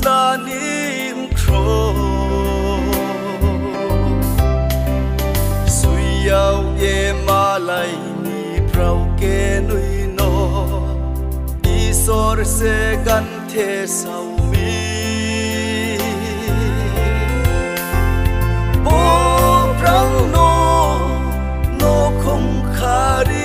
la nim kro suyao ye malai ni brao ke nui no Isor se gan the sau mi bo brao no không khari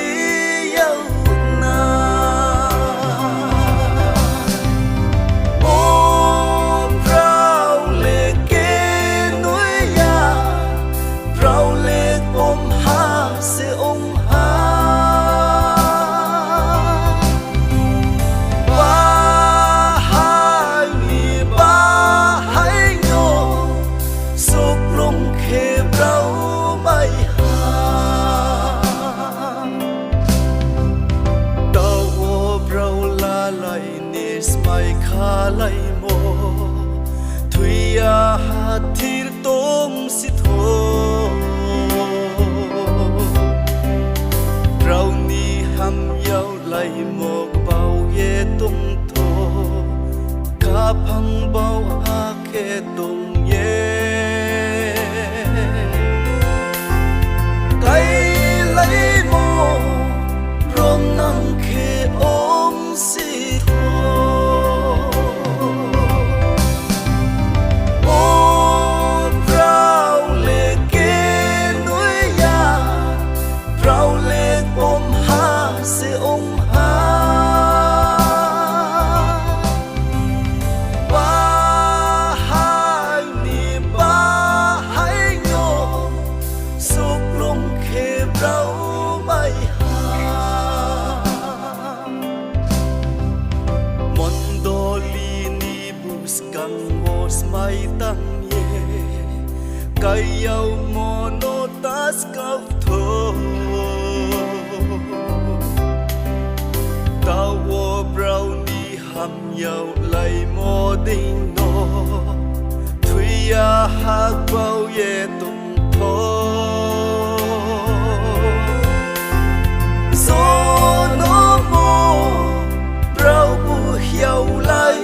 lai mo thuya hathir tom si tho rauni ham yau lai mo bao ye tum tho ka phang bao ha ke tum ye kai lai mo rom nang khe om si Kayau monotas kau tho tawo brao ni ham yau lai mo ding no thuya hak bao ye tum tho so no mo brao bu yau lai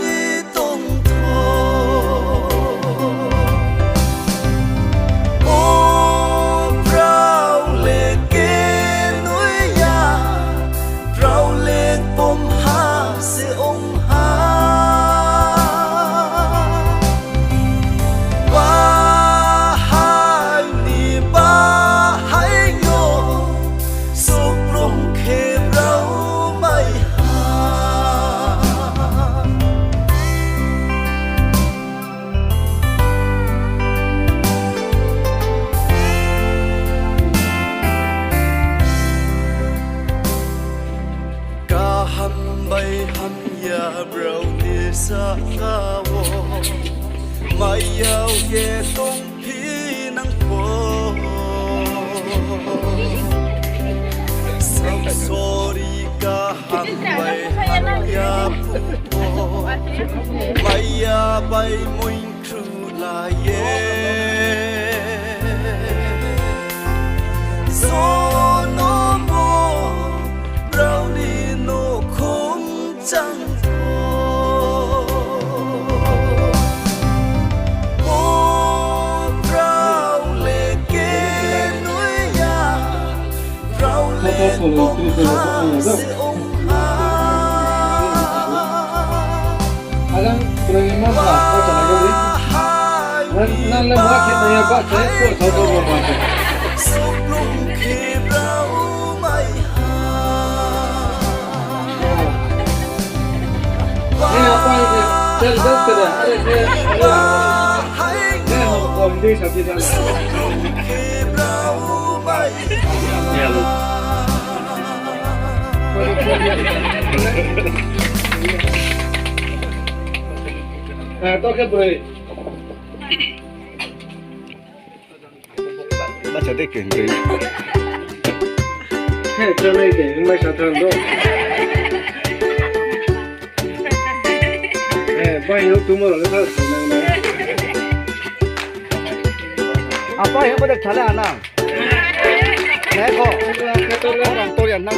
sa kawo mayaw ye tong pinang po sam sorry ka hambay hanya po maya bay muing krula ye so no mo brownie no kung chang Alang programa apa macam ni? Nan lemak kita yang buat saya pun tahu macam. Ini apa ini? Terus kerja. Ini apa ini sahaja dah. Ya lu. Toke bro. Baca deh kan. Coba ini, ini satu dong. Banyak tu malah lepas. Apa yang pada cara anak? Neko, orang tu yang nak